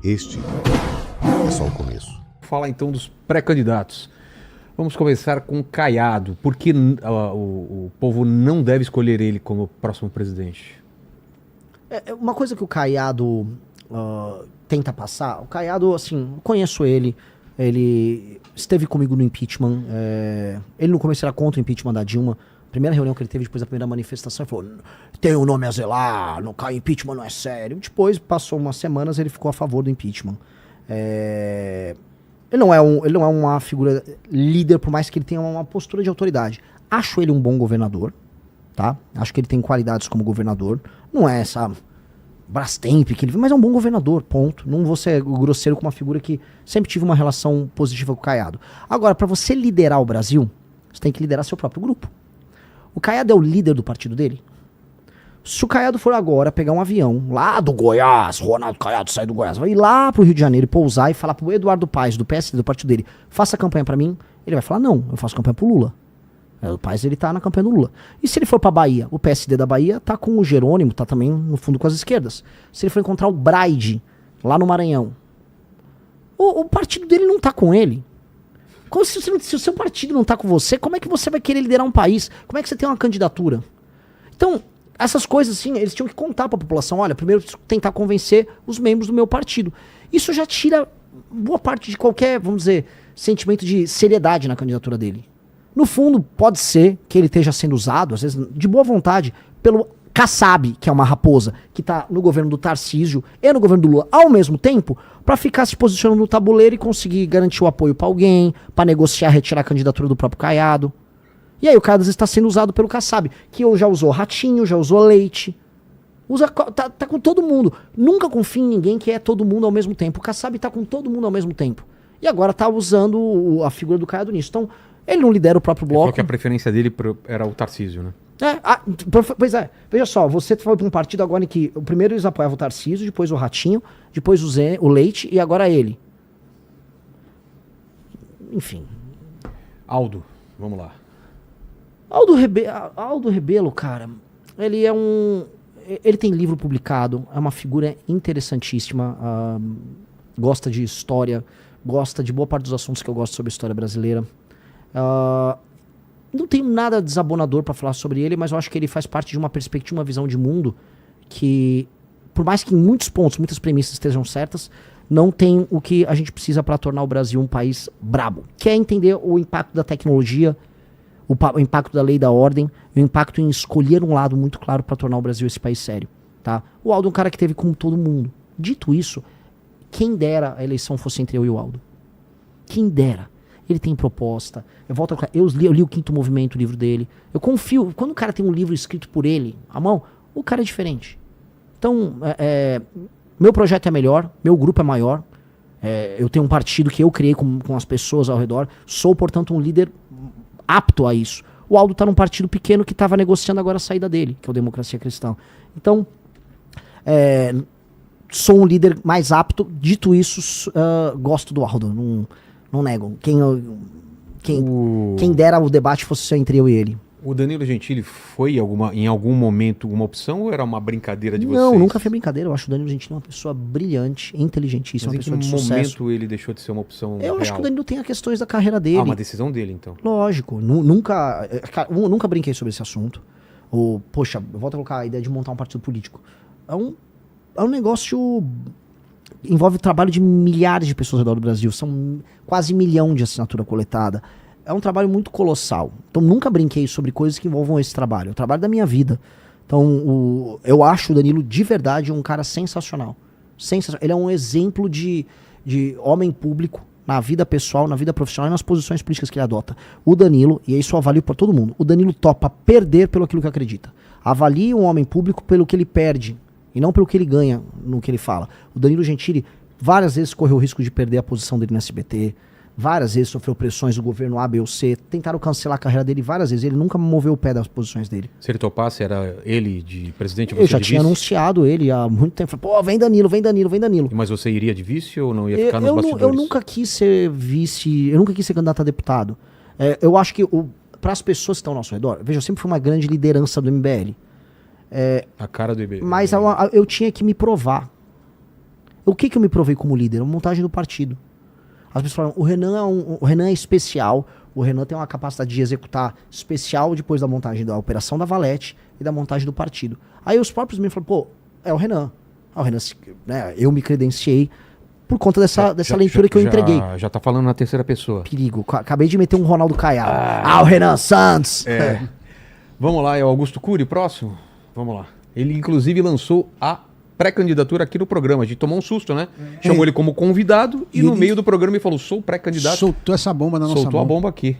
Este é só o começo. Falar então dos pré-candidatos. Vamos começar com Caiado. Por que o povo não deve escolher ele como próximo presidente? Uma coisa que o Caiado tenta passar, o Caiado, assim, conheço ele esteve comigo no impeachment, ele no começo era contra o impeachment da Dilma. Primeira reunião que ele teve depois da primeira manifestação, ele falou, tem um nome a zelar, não cai impeachment, não é sério. Depois, passou umas semanas, ele ficou a favor do impeachment. Ele não é uma figura líder, por mais que ele tenha uma postura de autoridade. Acho ele um bom governador, tá? Acho que ele tem qualidades como governador. Não é essa Brastemp que ele... Mas é um bom governador, ponto. Não vou ser grosseiro com uma figura que sempre tive uma relação positiva com o Caiado. Agora, para você liderar o Brasil, você tem que liderar seu próprio grupo. O Caiado é o líder do partido dele? Se o Caiado for agora pegar um avião lá do Goiás, Ronaldo Caiado sai do Goiás, vai ir lá pro Rio de Janeiro e pousar e falar pro Eduardo Paes, do PSD, do partido dele, faça campanha pra mim, ele vai falar, não, eu faço campanha pro Lula. O Paes, ele tá na campanha do Lula. E se ele for pra Bahia, o PSD da Bahia tá com o Jerônimo, tá também no fundo com as esquerdas. Se ele for encontrar o Braide, lá no Maranhão, o partido dele não tá com ele. Se o seu partido não tá com você, como é que você vai querer liderar um país? Como é que você tem uma candidatura? Então, essas coisas, assim, eles tinham que contar pra população. Olha, primeiro tentar convencer os membros do meu partido. Isso já tira boa parte de qualquer, vamos dizer, sentimento de seriedade na candidatura dele. No fundo, pode ser que ele esteja sendo usado, às vezes, de boa vontade, pelo Kassab, que é uma raposa, que tá no governo do Tarcísio e no governo do Lula ao mesmo tempo, pra ficar se posicionando no tabuleiro e conseguir garantir o apoio pra alguém, pra negociar, retirar a candidatura do próprio Caiado. E aí o Caiado está sendo usado pelo Kassab, que já usou Ratinho, já usou Leite. Tá com todo mundo. Nunca confie em ninguém que é todo mundo ao mesmo tempo. O Kassab tá com todo mundo ao mesmo tempo. E agora tá usando a figura do Caiado nisso. Então, ele não lidera o próprio bloco. Porque a preferência dele era o Tarcísio, né? Pois é. Veja só, você foi para um partido agora em que o primeiro eles apoiavam o Tarcísio, depois o Ratinho, depois o Leite e agora ele. Enfim. Aldo, vamos lá. Aldo Rebelo, cara, ele tem livro publicado, é uma figura interessantíssima, gosta de história, gosta de boa parte dos assuntos que eu gosto sobre a história brasileira. Não tenho nada desabonador pra falar sobre ele, mas eu acho que ele faz parte de uma perspectiva, uma visão de mundo que, por mais que em muitos pontos, muitas premissas estejam certas, não tem o que a gente precisa para tornar o Brasil um país brabo. Que é entender o impacto da tecnologia, o impacto da lei e da ordem, o impacto em escolher um lado muito claro para tornar o Brasil esse país sério. Tá? O Aldo é um cara que teve como todo mundo. Dito isso, quem dera a eleição fosse entre eu e o Aldo. Quem dera. Ele tem proposta. Eu li o Quinto Movimento, o livro dele. Eu confio. Quando o cara tem um livro escrito por ele, à mão, o cara é diferente. Então, meu projeto é melhor, meu grupo é maior. Eu tenho um partido que eu criei com as pessoas ao redor. Sou, portanto, um líder apto a isso. O Aldo tá num partido pequeno que estava negociando agora a saída dele, que é o Democracia Cristã. Então, sou um líder mais apto. Dito isso, gosto do Aldo. Não nego. Quem dera o debate fosse só entre eu e ele. O Danilo Gentili foi em algum momento uma opção ou era uma brincadeira de vocês? Não, nunca foi brincadeira. Eu acho o Danilo Gentili uma pessoa brilhante, inteligentíssima, uma pessoa de sucesso. Mas em que momento ele deixou de ser uma opção Eu real? acho que o Danilo tem as questões da carreira dele. Uma decisão dele, então. Lógico. Nunca brinquei sobre esse assunto. Poxa, eu volto a colocar a ideia de montar um partido político. É um negócio... Envolve o trabalho de milhares de pessoas ao redor do Brasil. São quase 1 milhão de assinatura coletada. É um trabalho muito colossal. Então nunca brinquei sobre coisas que envolvam esse trabalho. É o trabalho da minha vida. Então eu acho o Danilo de verdade um cara sensacional. Ele é um exemplo de homem público na vida pessoal, na vida profissional e nas posições políticas que ele adota. O Danilo, e isso eu avalio para todo mundo, o Danilo topa perder pelo aquilo que acredita. Avalie um homem público pelo que ele perde. E não pelo que ele ganha no que ele fala. O Danilo Gentili várias vezes correu o risco de perder a posição dele no SBT. Várias vezes sofreu pressões do governo A, B ou C. Tentaram cancelar a carreira dele várias vezes. Ele nunca moveu o pé das posições dele. Se ele topasse, era ele de presidente? Eu já tinha anunciado ele há muito tempo. Falei, pô, vem Danilo, vem Danilo, vem Danilo. Mas você iria de vice ou não ia ficar nos bastidores? Eu nunca quis ser vice, eu nunca quis ser candidato a deputado. Eu acho que para as pessoas que estão ao nosso redor, veja, eu sempre fui uma grande liderança do MBL. A cara do IBL. Mas eu tinha que me provar. O que eu me provei como líder? A montagem do partido. As pessoas falam, o Renan é especial, o Renan tem uma capacidade de executar especial depois da montagem da operação da Valete e da montagem do partido. Aí os próprios me falam, pô, é o Renan. Ah, o Renan, né, eu me credenciei por conta dessa leitura que eu entreguei. Já tá falando na terceira pessoa. Perigo. Acabei de meter um Ronaldo Caiado. O Renan Santos. Vamos lá, é o Augusto Cury, próximo? Vamos lá. Ele, inclusive, lançou a pré-candidatura aqui no programa. A gente tomou um susto, né? Chamou ele como convidado e no meio do programa ele falou, sou pré-candidato. Soltou essa bomba na nossa mão. Soltou a bomba aqui.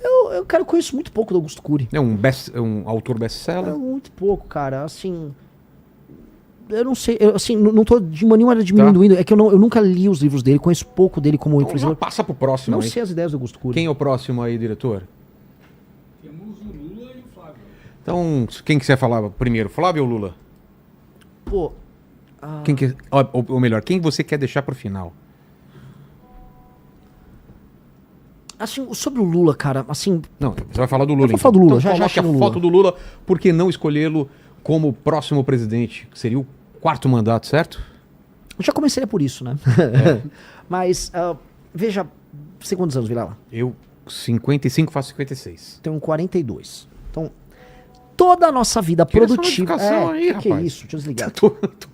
Eu conheço muito pouco do Augusto Cury. É um autor best-seller? Muito pouco, cara. Assim... Eu não sei, não tô de nenhuma diminuindo. É que eu nunca li os livros dele, conheço pouco dele como Então influenciador. passa pro próximo Não aí. sei as ideias do Augusto Cury. Quem é o próximo aí, diretor? Temos o Lula e o Flávio. Então, quem que você falar primeiro, Flávio ou Lula? Pô, Ou melhor, quem você quer deixar pro final? assim, sobre o Lula, cara, assim... Não, você vai falar do Lula. Eu vou falar do Lula, já coloque chego a no foto Lula. do Lula, por que não escolhê-lo como próximo presidente? Que seria o 4º mandato, certo? Eu já comecei por isso, né? Mas, veja, você quantos anos, Vilela? Eu, 55, faço 56. Tenho 42. Então, toda a nossa vida Tira essa produtiva... notificação aí, que rapaz. é isso? Deixa eu desligar. Tô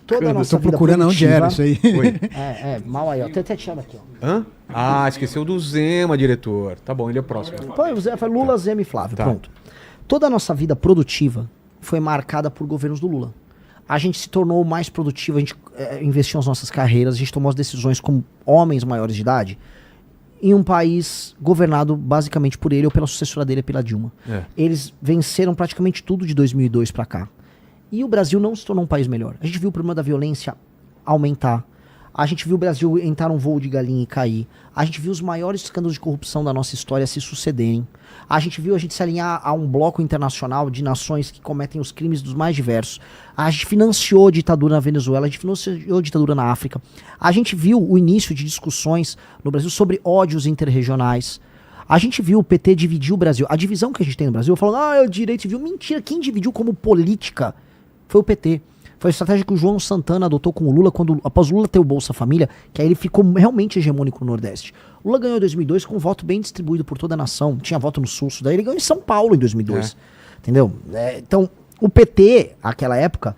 Toda a Eu nossa tô vida procurando onde produtiva... era isso aí. Oi. Mal aí, ó. Tô até tirando aqui, ó. Hã? Ah, esqueceu do Zema, diretor. Tá bom, ele é o próximo. Pô, foi Lula, Zema e Flávio, Tá. pronto. Toda a nossa vida produtiva foi marcada por governos do Lula. A gente se tornou mais produtivo, a gente investiu nas nossas carreiras, a gente tomou as decisões como homens maiores de idade em um país governado basicamente por ele ou pela sucessora dele, pela Dilma. É. Eles venceram praticamente tudo de 2002 pra cá. E o Brasil não se tornou um país melhor. A gente viu o problema da violência aumentar. A gente viu o Brasil entrar num voo de galinha e cair. A gente viu os maiores escândalos de corrupção da nossa história se sucederem. A gente viu a gente se alinhar a um bloco internacional de nações que cometem os crimes dos mais diversos. A gente financiou a ditadura na Venezuela, a gente financiou a ditadura na África. A gente viu o início de discussões no Brasil sobre ódios interregionais. A gente viu o PT dividir o Brasil. A divisão que a gente tem no Brasil, falando, é o direito civil. Mentira, quem dividiu como política foi o PT. Foi a estratégia que o João Santana adotou com o Lula após o Lula ter o Bolsa Família, que aí ele ficou realmente hegemônico no Nordeste. O Lula ganhou em 2002 com um voto bem distribuído por toda a nação. Tinha voto no Sul, daí ele ganhou em São Paulo em 2002. Entendeu? Então, o PT, naquela época,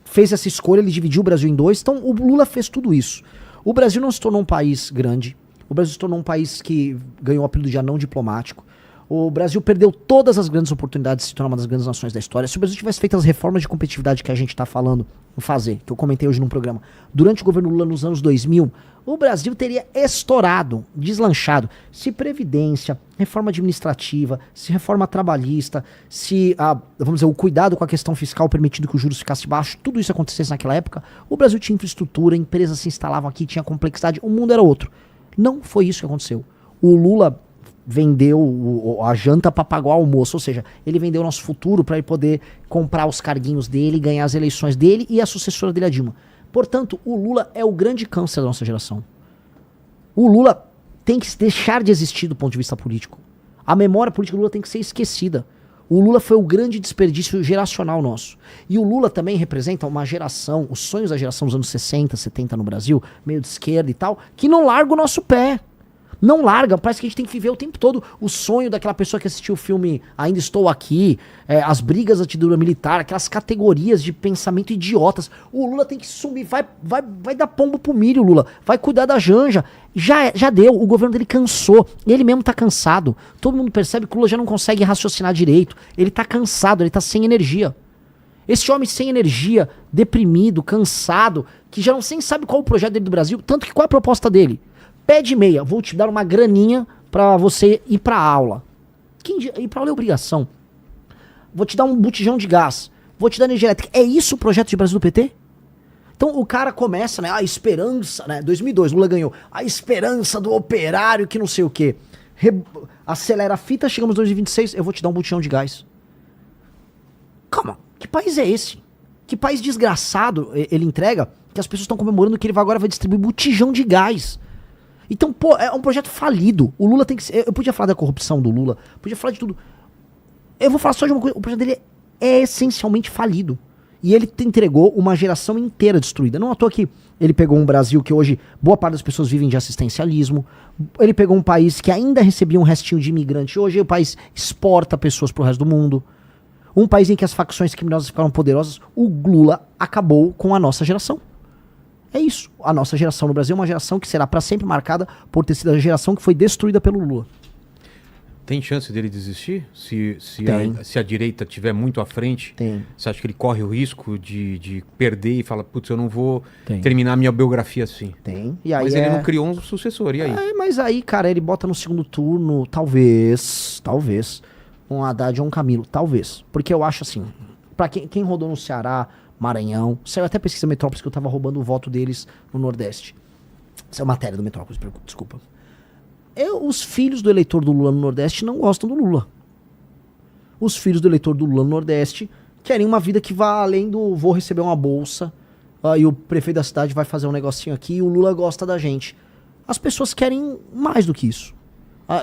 fez essa escolha, ele dividiu o Brasil em dois. Então, o Lula fez tudo isso. O Brasil não se tornou um país grande. O Brasil se tornou um país que ganhou o apelido de anão diplomático. O Brasil perdeu todas as grandes oportunidades de se tornar uma das grandes nações da história. Se o Brasil tivesse feito as reformas de competitividade que a gente está falando em fazer, que eu comentei hoje num programa, durante o governo Lula nos anos 2000, o Brasil teria estourado, deslanchado. Se previdência, reforma administrativa, se reforma trabalhista, se, vamos dizer, o cuidado com a questão fiscal permitindo que os juros ficassem baixos, tudo isso acontecesse naquela época, o Brasil tinha infraestrutura, empresas se instalavam aqui, tinha complexidade, o mundo era outro. Não foi isso que aconteceu. O Lula vendeu a janta para pagar o almoço, ou seja, ele vendeu o nosso futuro para ele poder comprar os carguinhos dele, ganhar as eleições dele e a sucessora dele, a Dilma. Portanto, o Lula é o grande câncer da nossa geração. O Lula tem que deixar de existir do ponto de vista político. A memória política do Lula tem que ser esquecida. O Lula foi o grande desperdício geracional nosso. E o Lula também representa uma geração, os sonhos da geração dos anos 60, 70 no Brasil, meio de esquerda e tal, que não larga o nosso pé. Não larga, parece que a gente tem que viver o tempo todo o sonho daquela pessoa que assistiu o filme Ainda Estou Aqui, as brigas da ditadura militar, aquelas categorias de pensamento idiotas. O Lula tem que sumir, vai dar pombo pro milho, Lula, vai cuidar da Janja. Já deu, o governo dele cansou, ele mesmo tá cansado. Todo mundo percebe que o Lula já não consegue raciocinar direito, ele tá cansado, ele tá sem energia. Esse homem sem energia, deprimido, cansado, que já não nem sabe qual é o projeto dele do Brasil, tanto que qual é a proposta dele? Pé de meia, vou te dar uma graninha pra você ir pra aula. Ir pra aula é obrigação. Vou te dar um botijão de gás. Vou te dar energia elétrica. É isso o projeto de Brasil do PT? Então o cara começa, né? A esperança, né? 2002, Lula ganhou. A esperança do operário que não sei o quê. Acelera a fita, chegamos em 2026, eu vou te dar um botijão de gás. Calma, que país é esse? Que país desgraçado ele entrega que as pessoas estão comemorando que ele agora vai distribuir botijão de gás. Então, pô, é um projeto falido. O Lula tem que ser... Eu podia falar da corrupção do Lula, podia falar de tudo. Eu vou falar só de uma coisa. O projeto dele é essencialmente falido. E ele entregou uma geração inteira destruída. Não à toa que ele pegou um Brasil que hoje boa parte das pessoas vivem de assistencialismo. Ele pegou um país que ainda recebia um restinho de imigrante. Hoje o país exporta pessoas pro resto do mundo. Um país em que as facções criminosas ficaram poderosas. O Lula acabou com a nossa geração. É isso. A nossa geração no Brasil é uma geração que será para sempre marcada por ter sido a geração que foi destruída pelo Lula. Tem chance dele desistir? Tem. Se a direita estiver muito à frente, Tem. você acha que ele corre o risco de perder e fala, putz, eu não vou Tem. terminar minha biografia assim? Tem. E aí Mas ele não criou um sucessor, e aí? Mas aí, cara, ele bota no segundo turno, talvez, um Haddad ou um Camilo, talvez. Porque eu acho assim, pra quem rodou no Ceará, Maranhão, saiu até pesquisa Metrópolis que eu tava roubando o voto deles no Nordeste. Essa é matéria do Metrópolis, desculpa. Os filhos do eleitor do Lula no Nordeste não gostam do Lula. Os filhos do eleitor do Lula no Nordeste querem uma vida que vá além do vou receber uma bolsa, e o prefeito da cidade vai fazer um negocinho aqui e o Lula gosta da gente. As pessoas querem mais do que isso.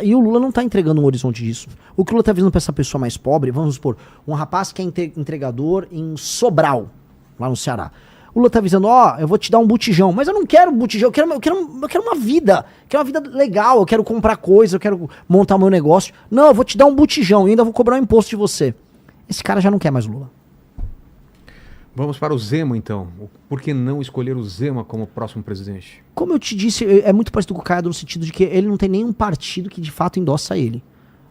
E o Lula não tá entregando um horizonte disso. O que o Lula tá visando pra essa pessoa mais pobre, vamos supor, um rapaz que é entregador em Sobral, lá no Ceará. O Lula tá avisando, eu vou te dar um botijão. Mas eu não quero botijão, eu quero uma vida. Eu quero uma vida legal, eu quero comprar coisa, eu quero montar o meu negócio. Não, eu vou te dar um botijão e ainda vou cobrar um imposto de você. Esse cara já não quer mais o Lula. Vamos para o Zema, então. Por que não escolher o Zema como próximo presidente? Como eu te disse, é muito parecido com o Caiado no sentido de que ele não tem nenhum partido que de fato endossa ele.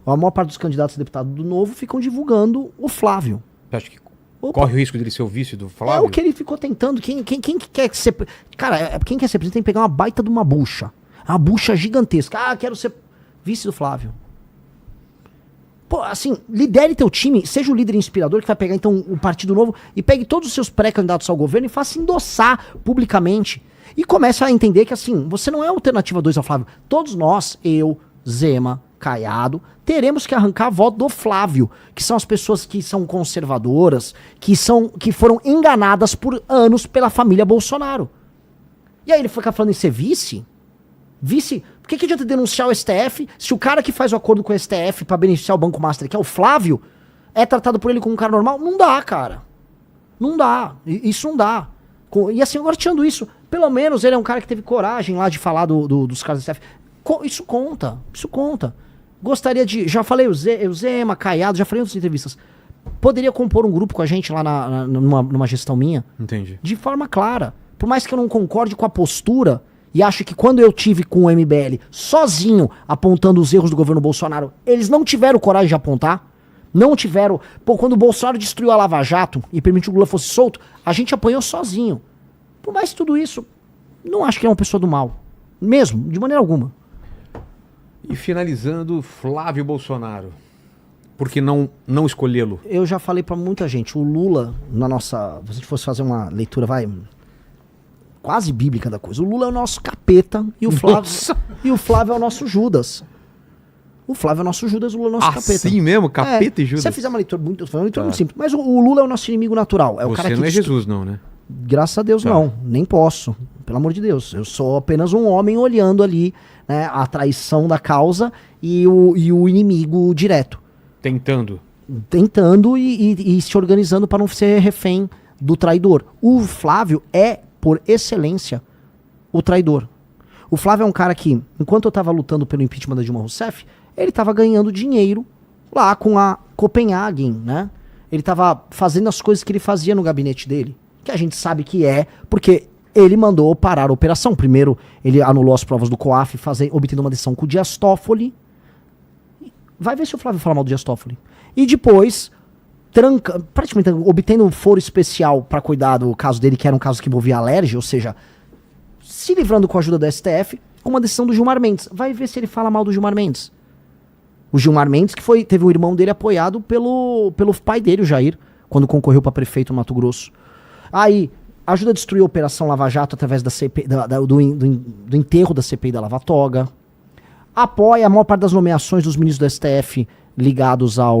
A maior parte dos candidatos a deputado do Novo ficam divulgando o Flávio. Você acha que corre o risco dele ser o vice do Flávio? É o que ele ficou tentando. Quem quer ser... Cara, quem quer ser presidente tem que pegar uma baita de uma bucha. Uma bucha gigantesca. Quero ser vice do Flávio. Pô, assim, lidere teu time, seja o líder inspirador que vai pegar então o Partido Novo e pegue todos os seus pré-candidatos ao governo e faça endossar publicamente. E comece a entender que assim, você não é a alternativa 2 ao Flávio. Todos nós, eu, Zema, Caiado, teremos que arrancar voto do Flávio, que são as pessoas que são conservadoras, que foram enganadas por anos pela família Bolsonaro. E aí ele fica falando em ser vice? Vice? Por que adianta denunciar o STF se o cara que faz o acordo com o STF pra beneficiar o Banco Master, que é o Flávio, é tratado por ele como um cara normal? Não dá, cara. Não dá. Isso não dá. E assim, agora tirando isso, pelo menos ele é um cara que teve coragem lá de falar dos caras do STF. Isso conta. Isso conta. Gostaria de... Já falei o Zema, Caiado, já falei em outras entrevistas. Poderia compor um grupo com a gente lá numa gestão minha? Entendi. De forma clara. Por mais que eu não concorde com a postura e acho que quando eu tive com o MBL sozinho apontando os erros do governo Bolsonaro, eles não tiveram coragem de apontar. Não tiveram... Pô, quando o Bolsonaro destruiu a Lava Jato e permitiu que o Lula fosse solto, a gente apanhou sozinho. Por mais tudo isso, não acho que ele é uma pessoa do mal. Mesmo, de maneira alguma. E finalizando, Flávio Bolsonaro. Por que não escolhê-lo? Eu já falei pra muita gente, o Lula, se a gente fosse fazer uma leitura, quase bíblica da coisa, o Lula é o nosso capeta e o Flávio é o nosso Judas. O Flávio é o nosso Judas, o Lula é o nosso capeta. Assim mesmo? Capeta e Judas? Se você fizer uma leitura muito simples, mas o Lula é o nosso inimigo natural. É o cara que não é Jesus não, né? Graças a Deus não, nem posso. Pelo amor de Deus, eu sou apenas um homem olhando ali, né, a traição da causa e o inimigo direto. Tentando e se organizando para não ser refém do traidor. O Flávio é, por excelência, o traidor. O Flávio é um cara que, enquanto eu estava lutando pelo impeachment da Dilma Rousseff, ele estava ganhando dinheiro lá com a Copenhagen, né? Ele estava fazendo as coisas que ele fazia no gabinete dele, que a gente sabe que é, porque ele mandou parar a operação. Primeiro, ele anulou as provas do COAF, obtendo uma decisão com o Dias Toffoli. Vai ver se o Flávio fala mal do Dias Toffoli. E depois, praticamente obtendo um foro especial para cuidar do caso dele, que era um caso que envolvia alergia, ou seja, se livrando com a ajuda do STF, com uma decisão do Gilmar Mendes. Vai ver se ele fala mal do Gilmar Mendes. O Gilmar Mendes, que teve o irmão dele apoiado pelo pai dele, o Jair, quando concorreu para prefeito no Mato Grosso. Aí, ajuda a destruir a Operação Lava Jato através da CPI, do enterro da CPI da Lava Toga. Apoia a maior parte das nomeações dos ministros do STF ligados ao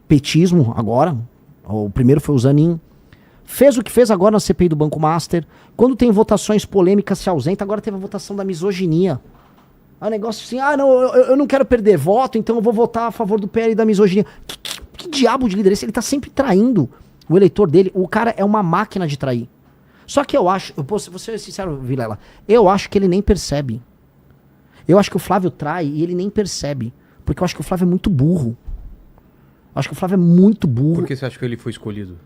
petismo agora. O primeiro foi o Zanin. Fez o que fez agora na CPI do Banco Master. Quando tem votações polêmicas, se ausenta. Agora teve a votação da misoginia. É um negócio assim, não, eu não quero perder voto, então eu vou votar a favor do PL da misoginia. Que Que diabo de líder é esse? Ele tá sempre traindo o eleitor dele. O cara é uma máquina de trair. Só que eu acho, vou ser sincero, Vilela, eu acho que ele nem percebe. Eu acho que o Flávio trai e ele nem percebe. Porque eu acho que o Flávio é muito burro. Eu acho que o Flávio é muito burro. Por que você acha que ele foi escolhido?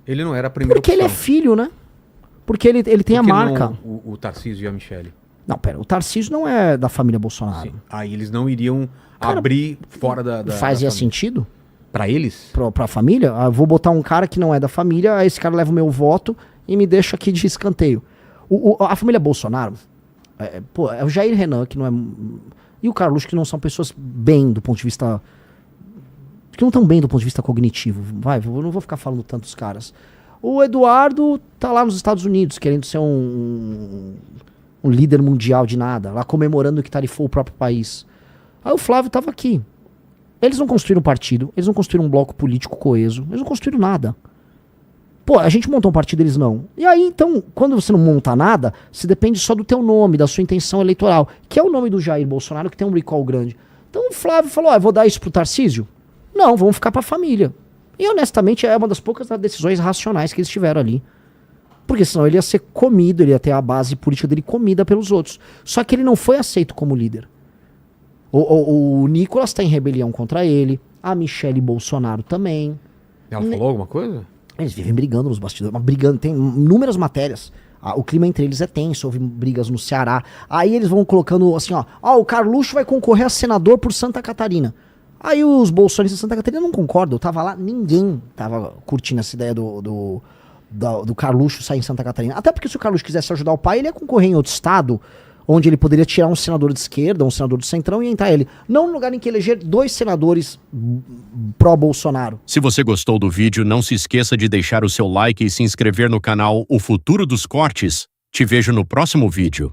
Ele não era a primeira Porque ele é filho, né? Porque ele tem a marca. Não, o Tarcísio e a Michele. Não, pera, o Tarcísio não é da família Bolsonaro. Sim. Aí eles não iriam Cara, abrir fora da Fazia família. sentido Pra eles? pra família? Ah, vou botar um cara que não é da família, aí esse cara leva o meu voto e me deixa aqui de escanteio. A família Bolsonaro, é o Jair Renan, que não é... E o Carlos, que não são pessoas bem do ponto de vista... Que não estão bem do ponto de vista cognitivo. Eu não vou ficar falando tantos caras. O Eduardo tá lá nos Estados Unidos, querendo ser um líder mundial de nada, lá comemorando que tarifou o próprio país. Aí o Flávio tava aqui. Eles não construíram um partido, eles não construíram um bloco político coeso, eles não construíram nada. Pô, a gente montou um partido, eles não. E aí, então, quando você não monta nada, você depende só do teu nome, da sua intenção eleitoral, que é o nome do Jair Bolsonaro, que tem um recall grande. Então o Flávio falou, eu vou dar isso pro Tarcísio? Não, vamos ficar pra família. E honestamente, é uma das poucas decisões racionais que eles tiveram ali. Porque senão ele ia ser comido, ele ia ter a base política dele comida pelos outros. Só que ele não foi aceito como líder. O Nicolas tá em rebelião contra ele, a Michele Bolsonaro também. Ela falou alguma coisa? Eles vivem brigando nos bastidores, mas brigando, tem inúmeras matérias. O clima entre eles é tenso, houve brigas no Ceará. Aí eles vão colocando assim, ó, o Carluxo vai concorrer a senador por Santa Catarina. Aí os bolsonaristas de Santa Catarina não concordam, eu tava lá, ninguém tava curtindo essa ideia do Carluxo sair em Santa Catarina. Até porque se o Carluxo quisesse ajudar o pai, ele ia concorrer em outro estado, onde ele poderia tirar um senador de esquerda, um senador do centrão e entrar ele. Não no lugar em que eleger 2 senadores pró-Bolsonaro. Se você gostou do vídeo, não se esqueça de deixar o seu like e se inscrever no canal O Futuro dos Cortes. Te vejo no próximo vídeo.